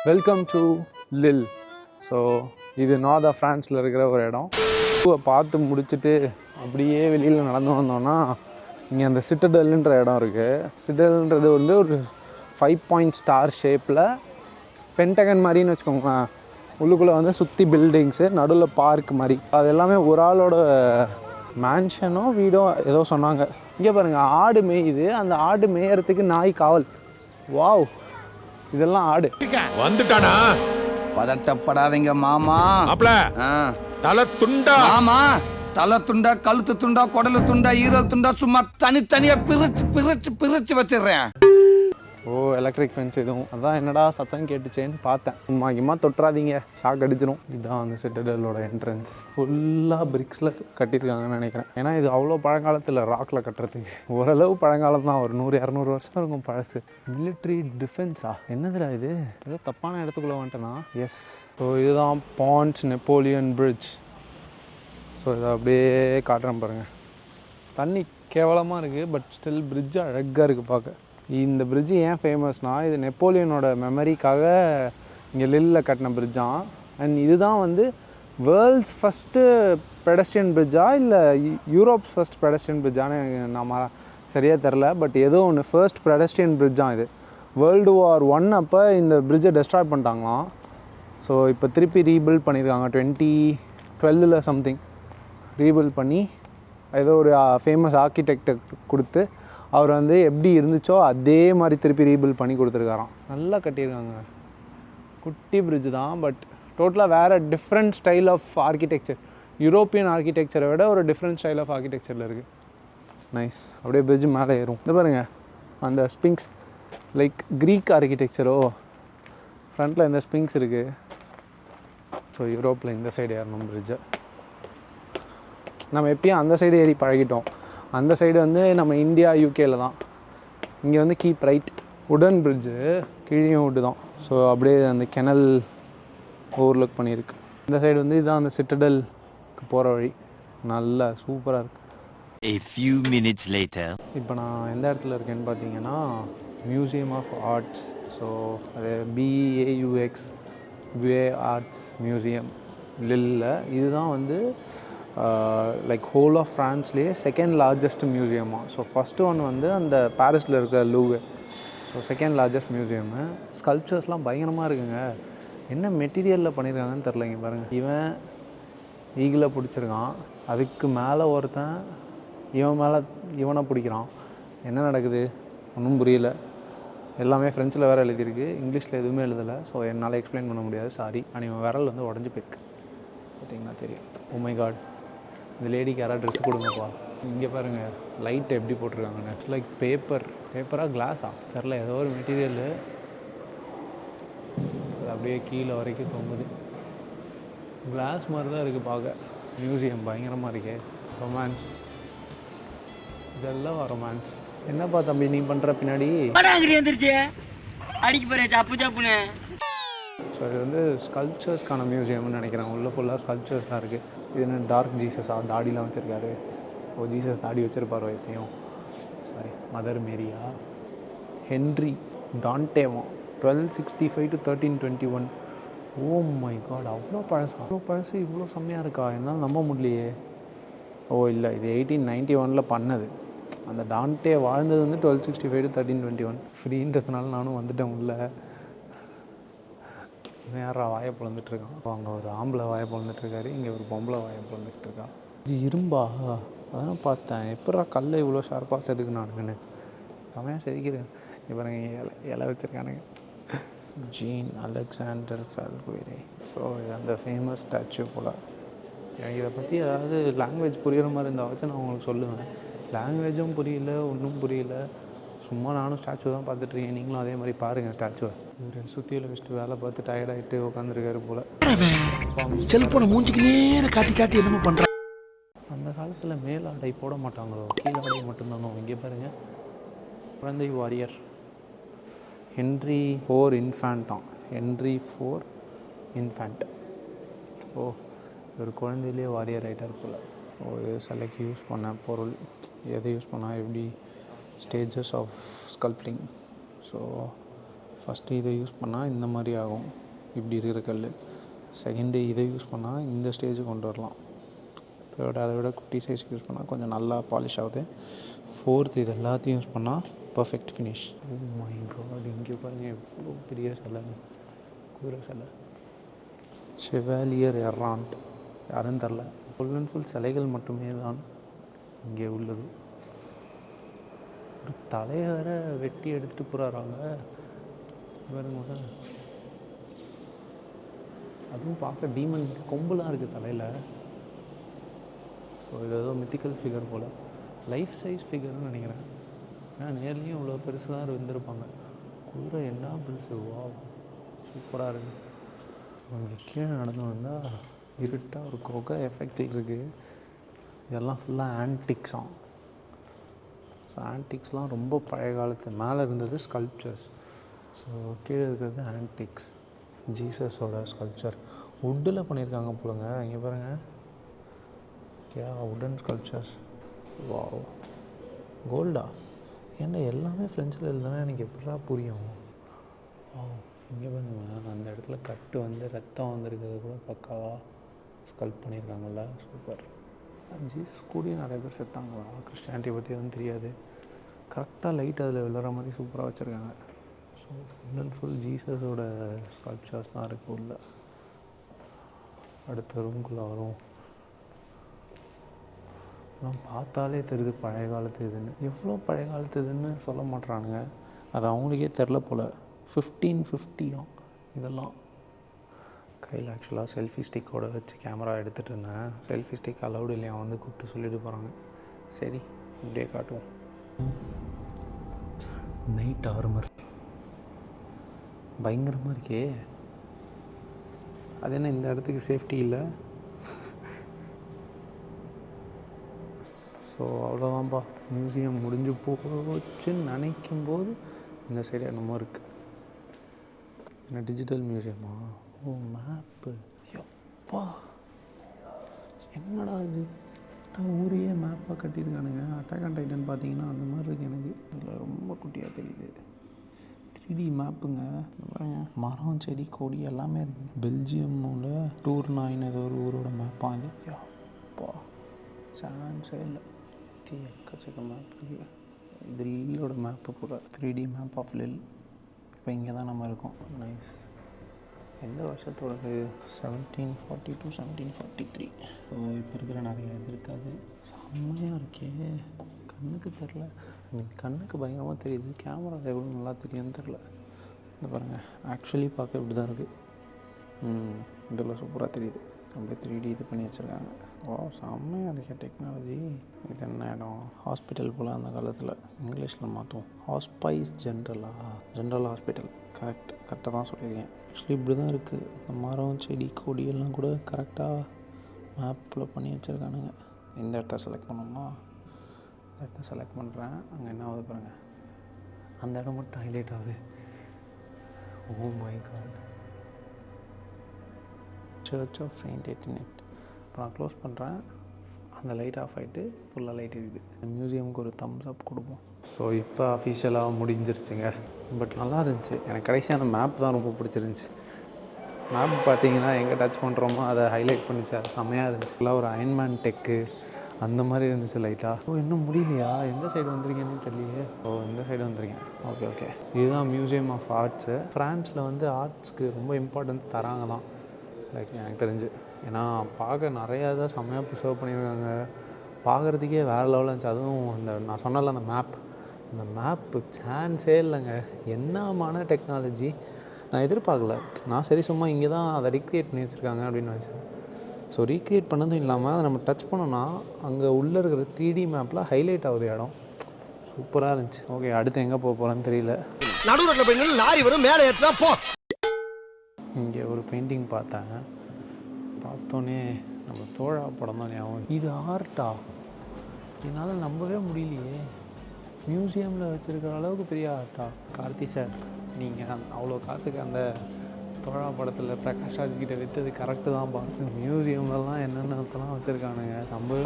Welcome to லில். So இது north ஃப்ரான்ஸில் இருக்கிற ஒரு இடம். பார்த்து முடிச்சுட்டு அப்படியே வெளியில் நடந்து வந்தோன்னா இங்கே அந்த சிட்டடல்ன்ற இடம் இருக்குது. சிட்டடல்ன்றது வந்து ஒரு 5 பாயிண்ட் ஸ்டார் ஷேப்பில் பென்டகன் மாதிரின்னு வச்சுக்கோங்களேன். உள்ளுக்குள்ளே வந்து சுற்றி பில்டிங்ஸு, நடுவில் பார்க் மாதிரி. அது எல்லாமே ஒரு ஆளோட மேன்ஷனோ வீடோ ஏதோ சொன்னாங்க. இங்கே பாருங்கள், ஆடு மேயுது. அந்த ஆடு மேயறதுக்கு நாய் காவல். வாவ், இதெல்லாம் ஆடு வந்துட்டானா? பதட்டப்படாதீங்க மாமா. தலை துண்டா மாமா, தலை துண்டா, கழுத்து துண்டா, குடலு துண்டா, ஈரல் துண்டா, சும்மா தனித்தனியா பிரிச்சு பிரிச்சு பிரிச்சு வச்சிடுறேன். ஓ, எலக்ட்ரிக் ஃபென்ஸ் இதுவும். அதான் என்னடா சத்தம் கேட்டுச்சேன்னு பார்த்தேன். சும்மா தொட்டுறாதீங்க, ஷாக் அடிச்சிடும். இதுதான் அந்த சிட்டடலோட என்ட்ரன்ஸ். ஃபுல்லாக பிரிக்ஸில் கட்டியிருக்காங்கன்னு நினைக்கிறேன். ஏன்னா இது அவ்வளோ பழங்காலத்தில் ராக்கில் கட்டுறதுக்கு ஓரளவு பழங்காலம் தான். ஒரு 100-200 வருஷம் இருக்கும் பழசு. மிலிட்ரி டிஃபென்ஸா? என்னதுடா இது? ஏதோ தப்பான இடத்துக்குள்ளே வந்துட்டேன்னா. எஸ், ஸோ இதுதான் பான்ஸ் நெப்போலியன் பிரிட்ஜ். ஸோ இதை அப்படியே காட்டுறேன் பாருங்கள். தண்ணி கேவலமாக இருக்குது, பட் ஸ்டில் பிரிட்ஜு அழகாக இருக்குது பார்க்க. இந்த பிரிட்ஜு ஏன் ஃபேமஸ்னால், இது நெப்போலியனோட மெமரிக்காக இங்கே லில்லில் கட்டின பிரிட்ஜான். அண்ட் இதுதான் வந்து வேர்ல்ட்ஸ் ஃபஸ்ட்டு பெடஸ்ட்ரியன் பிரிட்ஜா இல்லை யூரோப்ஸ் ஃபஸ்ட் பெடஸ்ட்ரியன் பிரிட்ஜான்னு நம்ம சரியாக தெரில. பட் ஏதோ ஒன்று ஃபர்ஸ்ட் பெடஸ்ட்ரியன் பிரிட்ஜான் இது. World War I அப்போ இந்த பிரிட்ஜை டெஸ்ட்ராய் பண்ணிட்டாங்களாம். ஸோ இப்போ திருப்பி ரீபில்ட் பண்ணியிருக்காங்க. 2012 சம்திங் ரீபில்ட் பண்ணி ஏதோ ஒரு ஃபேமஸ் ஆர்கிடெக்டை கொடுத்து அவர் வந்து எப்படி இருந்துச்சோ அதே மாதிரி திருப்பி ரீபில்ட் பண்ணி கொடுத்துருக்காராம். நல்லா கட்டியிருக்காங்க. குட்டி பிரிட்ஜு தான், பட் டோட்டலாக வேறு different style of architecture. European ஆர்கிடெக்சரை விட ஒரு டிஃப்ரெண்ட் ஸ்டைல் ஆஃப் ஆர்கிடெக்சரில் இருக்குது. நைஸ். அப்படியே பிரிட்ஜ் மேலே ஏறும். இது பாருங்கள், அந்த ஸ்பிங்ஸ் லைக் க்ரீக் ஆர்கிடெக்சரோ. ஃப்ரண்ட்டில் இந்த ஸ்பிங்ஸ் இருக்குது. ஸோ யூரோப்பில் இந்த சைடு ஏறணும் பிரிட்ஜை. நம்ம எப்பயும் அந்த சைடு ஏறி பழகிட்டோம். அந்த சைடு வந்து நம்ம இந்தியா யூகேல தான். இங்கே வந்து கீப் ரைட். உடன் பிரிட்ஜு, கீழேயும் விட்டு தான். ஸோ அப்படியே அந்த கெனல் ஓவர்லுக் பண்ணியிருக்கு. இந்த சைடு வந்து இதுதான் அந்த சிட்டடலுக்கு போகிற வழி. நல்லா சூப்பராக இருக்குது. A few minutes later. இப்போ நான் எந்த இடத்துல இருக்கேன்னு பார்த்தீங்கன்னா மியூசியம் ஆஃப் ஆர்ட்ஸ். ஸோ அது BAUX BA arts museum Lille. இதுதான் வந்து லைக் ஹோல் ஆஃப் ஃப்ரான்ஸ்லேயே செகண்ட் லார்ஜஸ்ட் மியூசியமாக. ஸோ ஃபஸ்ட்டு ஒன் வந்து அந்த பாரிஸில் இருக்கிற Louvre. So second largest museum. ஸ்கல்ப்சர்ஸ்லாம் பயங்கரமாக இருக்குங்க. என்ன மெட்டீரியலில் பண்ணியிருக்காங்கன்னு தெரிலங்க. பாருங்கள், இவன் ஈகிளை பிடிச்சிருக்கான். அதுக்கு மேலே ஒருத்தன் இவனை பிடிக்கிறான். என்ன நடக்குது ஒன்றும் புரியல. எல்லாமே ஃப்ரெண்ட்ஸில் வேறு எழுதியிருக்கு, இங்கிலீஷில் எதுவுமே எழுதலை. ஸோ என்னால் எக்ஸ்பிளைன் பண்ண முடியாது, சாரி. ஆனால் இவன் விரல் வந்து உடஞ்சி போயிருக்கு, பார்த்தீங்கன்னா தெரியும். ஓ மை காட், இந்த லேடிக்கு யாராவது ட்ரெஸ் கொடுங்கப்பா. இங்கே பாருங்கள் லைட் எப்படி போட்டிருக்காங்கன்னு. இட்ஸ் லைக் பேப்பராக கிளாஸா தெரில, ஏதோ ஒரு மெட்டீரியலு. அது அப்படியே கீழே வரைக்கும் தொங்குது. கிளாஸ் மாதிரி தான் இருக்குது பார்க்க. மியூசியம் பயங்கரமாக இருக்கே. ரொமான்ஸ், இதெல்லாம் ரொமான்ஸ். என்னப்பா தம்பி நீ பண்ணுற பின்னாடி? அடிக்க போகிறேன் சப்பு சப்புன்னு. ஸோ இது வந்து ஸ்கல்ப்சர்ஸ்க்கான மியூசியம்னு நினைக்கிறேன். உள்ளே ஃபுல்லாக ஸ்கல்ப்சர்ஸ் தான் இருக்குது. இது என்ன டார்க் ஜீசஸா? தாடிலாம் வச்சுருக்காரு. ஓ, ஜீசஸ் தாடி வச்சுருப்பாரோ எப்பயும். சாரி, மதர் மேரியா. ஹென்ரி டான்டேவா 1265 to 1321. ஓ மை காட், அவ்வளோ பழசு இவ்வளோ செம்மையாக இருக்கா? என்னால் நம்ப முடியலையே. ஓ இல்லை, இது 1891 பண்ணது. அந்த டான்டே வாழ்ந்தது வந்து 1265 to 1321. ஃப்ரீன்றதுனால நானும் வந்துட்டேன் உள்ளே. இவன் யாரா வாயை பிளந்துட்டுருக்கான்? அங்கே ஒரு ஆம்பளை வாயை பிளந்துட்டுருக்காரு, இங்கே ஒரு பொம்பளை வாயை பிளந்துட்டுருக்கா. இது இரும்பா? அதான் பார்த்தேன். எப்படா கல்லை இவ்வளோ ஷார்ப்பாக செதுக்குனானுங்கன்னு. செமையாக செதுக்கிறேன். இப்போ நாங்கள் இலை வச்சுருக்கானுங்க. Jean Alexandre Falguière. ஸோ இது அந்த ஃபேமஸ் ஸ்டாச்சு போல். எனக்கு இதை பற்றி ஏதாவது லாங்குவேஜ் புரிகிற மாதிரி இருந்தால் வச்சு நான் உங்களுக்கு சொல்லுவேன். லாங்குவேஜும் புரியல, ஒன்றும் புரியல. சும்மா நானும் ஸ்டாச்சு தான் பார்த்துட்ருக்கேன். நீங்களும் அதே மாதிரி பாருங்கள் ஸ்டாச்சுவை. இவர் சுற்றியில் வச்சுட்டு வேலை பார்த்து டயர்டாகிட்டு உட்காந்துருக்காரு போல். செல்போனை மூஞ்சிக்கு நேரம் காட்டி என்னமோ பண்ணுறேன். அந்த காலத்தில் மேலாடை போட மாட்டாங்களோ, கீழாடை மட்டும்தானோ. இங்கே பாருங்கள், குழந்தை வாரியர். ஹென்ரி 4 இன்ஃபேண்ட்டான். Henri 4 infant. ஓ, ஒரு குழந்தையிலே வாரியர் ரைட்டர் போல். ஓ, இது சிலைக்கு யூஸ் பண்ண பொருள். எதை யூஸ் பண்ணால் எப்படி stages of sculpting. So first இதை யூஸ் பண்ணால் இந்த மாதிரி ஆகும், இப்படி இருக்கிற கல். செகண்டு இதை யூஸ் பண்ணால் இந்த ஸ்டேஜுக்கு கொண்டு வரலாம். தேர்டு அதை விட குட்டி சைஸ் யூஸ் பண்ணால் கொஞ்சம் நல்லா பாலிஷ் ஆகுது. ஃபோர்த்து இது எல்லாத்தையும் யூஸ் பண்ணால் perfect finish. Oh my god, இங்கே பாருங்கள் எவ்வளோ பெரிய சிலை, குதிரை சிலை. செவாலியர் எர்ராண்ட், யாருன்னு தெரில. ஃபுல் அண்ட் ஃபுல் சிலைகள் மட்டுமே தான் இங்கே உள்ளது. ஒரு தலையை வேற வெட்டி எடுத்துகிட்டு போகிறாங்க பாருங்க. அதுவும் பார்க்க டீமன் கொம்புலாம் இருக்குது தலையில். ஸோ இது ஏதோ மித்திக்கல் ஃபிகர் போல், லைஃப் சைஸ் ஃபிகர்னு நினைக்கிறேன். ஏன்னா நேர்லேயும் இவ்வளோ பெருசு தான் இருந்திருப்பாங்க. குதிரை என்ன பெருசு, வா சூப்பராக இருக்குது. இங்கே கீழே நடந்து வந்தால் இருட்டாக ஒரு கொகை எஃபெக்ட் இருக்குது. இதெல்லாம் ஃபுல்லாக ஆன்டிக்ஸாம். ஸோ ஆன்டிக்ஸ்லாம் ரொம்ப பழைய காலத்து. மேலே இருந்தது ஸ்கல்ப்சர்ஸ், ஸோ கீழே இருக்கிறது ஆன்டிக்ஸ். ஜீசஸோட ஸ்கல்ப்சர் வுட்டில் பண்ணியிருக்காங்க போலுங்க. இங்கே பாருங்கள், வுடன் ஸ்கல்ப்சர்ஸ். வா, கோல்டா? ஏன்னா எல்லாமே ஃப்ரெஞ்சில் இல்லைன்னா எனக்கு எப்படா புரியும். வா, இங்கே பாருங்க, அந்த இடத்துல கட்டு வந்து ரத்தம் வந்துருக்கிறது கூட பக்காவாக ஸ்கல்ப் பண்ணியிருக்காங்கல்ல, சூப்பர். ஜீசஸ் கூடிய நிறைய பேர் செத்தாங்களா? கிறிஸ்டியானிட்டி பற்றி எதுவும் தெரியாது. கரெக்டாக லைட் அதில் விழுற மாதிரி சூப்பராக வச்சுருக்காங்க. ஸோ ஃபுல் அண்ட் ஃபுல் ஜீசஸோட ஸ்கல்ப்சர்ஸ் தான் இருக்குது உள்ள. அடுத்த ரூம்குள்ளே வரும். எல்லாம் பார்த்தாலே தெரியுது பழைய காலத்து இதுன்னு. எவ்வளோ பழைய காலத்து இதுன்னு சொல்ல மாட்றானுங்க, அது அவங்களுக்கே தெரில போல். 1550 இதெல்லாம். கையில் ஆக்சுவலாக செல்ஃபி ஸ்டிக்கோடு வச்சு கேமரா எடுத்துகிட்டு இருந்தேன். செல்ஃபி ஸ்டிக் அலௌடு இல்லையா, வந்து கூப்பிட்டு சொல்லிட்டு போகிறாங்க. சரி இப்படியே காட்டுவோம். நைட் ஆர்மர் பயங்கரமாக இருக்கே. அது என்ன இந்த இடத்துக்கு சேஃப்டி இல்லை? ஸோ அவ்வளோதான்ப்பா, மியூசியம் முடிஞ்சு போச்சுன்னு நினைக்கும் போது இந்த சைடு என்னமோ இருக்குது. என்ன டிஜிட்டல் மியூசியமா? ஓ மேப்பு. எப்பா என்னடா இது, ஊரையே மேப்பாக கட்டியிருக்கானுங்க. அட்டாக் ஆன் டைட்டன் பார்த்தீங்கன்னா அந்த மாதிரி இருக்குது. எனக்கு இதில் ரொம்ப குட்டியாக தெரியுது. 3D மேப்புங்க. மரம் செடி கொடி எல்லாமே இருக்குது. பெல்ஜியம்ல டூர்னாயின் ஏதோ ஒரு ஊரோட மேப்பாக இது. எப்பா சான்ஸே இல்லை. எக்கச்சக்க மேப் இருக்குது. இது லில்லோட மேப்பு கூட, 3D மேப் ஆஃப் லில். இப்போ இங்கே தான் நம்ம இருக்கோம். நைஸ். எந்த வருஷத்தோடது? 1740 to 1743. ஸோ இப்போ இருக்கிற நிறைய இது இருக்காது. செம்மையாக இருக்கே, கண்ணுக்கு தெரில. ஐ மீன் கண்ணுக்கு பயங்கரமாக தெரியுது, கேமராவில் எவ்வளோ நல்லா தெரியும்னு தெரில. இந்த பாருங்கள், ஆக்சுவலி பார்க்க இப்படி தான் இருக்குது. இதில் சூப்பராக தெரியுது. அப்படியே 3D இது பண்ணி வச்சுருக்காங்க. ஓ செம்மையாக இருக்கே டெக்னாலஜி. இது என்ன இடம்? ஹாஸ்பிட்டல் போல் அந்த காலத்தில். இங்கிலீஷில் மாற்றும், ஹாஸ்பைஸ் ஜென்ரல் ஹாஸ்பிட்டல். கரெக்டாக தான் சொல்லியிருக்கேன். ஆக்சுவலி இப்படி தான் இருக்குது. இந்த மரம் செடி கொடி எல்லாம் கூட கரெக்டாக மேப்பில் பண்ணி வச்சுருக்கானுங்க. இந்த இடத்த செலக்ட் பண்ணோம்னா இந்த இடத்த செலக்ட் பண்ணுறேன். அங்கே என்ன ஆகுது பாருங்கள், அந்த இடம் மட்டும் ஹைலைட் ஆகுது. Oh my God, church of Saint Etienne. இப்போ நான் க்ளோஸ் பண்ணுறேன், அந்த லைட் ஆஃப் ஆகிட்டு ஃபுல்லாக லைட் இருக்குது. மியூசியமுக்கு ஒரு தம்ஸ் அப் கொடுப்போம். ஸோ இப்போ அஃபிஷியலாக முடிஞ்சிருச்சுங்க. பட் நல்லா இருந்துச்சு. எனக்கு கடைசியாக அந்த மேப் தான் ரொம்ப பிடிச்சிருந்துச்சி. மேப் பார்த்தீங்கன்னா எங்கே டச் பண்ணுறோமோ அதை ஹைலைட் பண்ணிச்சு. அது செம்மையாக இருந்துச்சு. ஃபுல்லாக ஒரு அயன்மேன் டெக்கு அந்த மாதிரி இருந்துச்சு லைட்டாக. ஓ இன்னும் முடியலையா? எந்த சைடு வந்திருக்கேன்னு தெரியலையே. ஓ இந்த சைடு வந்திருக்கேன். ஓகே இதுதான் மியூசியம் ஆஃப் ஆர்ட்ஸு. ஃப்ரான்ஸில் வந்து ஆர்ட்ஸ்க்கு ரொம்ப இம்பார்ட்டன்ஸ் தராங்க தான் லைக் எனக்கு தெரிஞ்சு. ஏன்னா பார்க்க நிறையா தான் செம்மையாக ப்ரிசர்வ் பண்ணியிருக்காங்க. பார்க்குறதுக்கே வேறு லெவலில் இருந்துச்சு. அதுவும் அந்த நான் சொன்னல அந்த மேப்பு சான்ஸே இல்லைங்க. என்னமான டெக்னாலஜி நான் எதிர்பார்க்கல. நான் சரி சும்மா இங்கே தான் அதை ரீக்ரியேட் பண்ணி வச்சுருக்காங்க அப்படின்னு நினச்சேன். ஸோ ரீக்ரியேட் பண்ணதும் இல்லாமல் அதை நம்ம டச் பண்ணோன்னா அங்கே உள்ளே இருக்கிற 3D மேப்பில் ஹைலைட் ஆகுது இடம். சூப்பராக இருந்துச்சு. ஓகே அடுத்து எங்கே போக போகிறேன்னு தெரியல. நடு ரோட்டில் போய் லாரி வரும், மேலே ஏற்றினா போ. இங்கே ஒரு பெயிண்டிங் பார்த்தோன்னே நம்ம தோழா படம் தான் ஞாபகம். இது ஆர்ட்டா? என்னால் நம்பவே முடியலையே. மியூசியமில் வச்சுருக்கிற அளவுக்கு பெரிய ஆர்ட்டா? கார்த்தி சார், நீங்கள் அவ்வளோ காசுக்கு அந்த தோழா படத்தில் பிரகாஷ் ராஜ்கிட்ட விற்றது கரெக்டு தான். பார்த்து மியூசியம்லலாம் என்னென்னலாம் வச்சுருக்கானுங்க. நம்பவே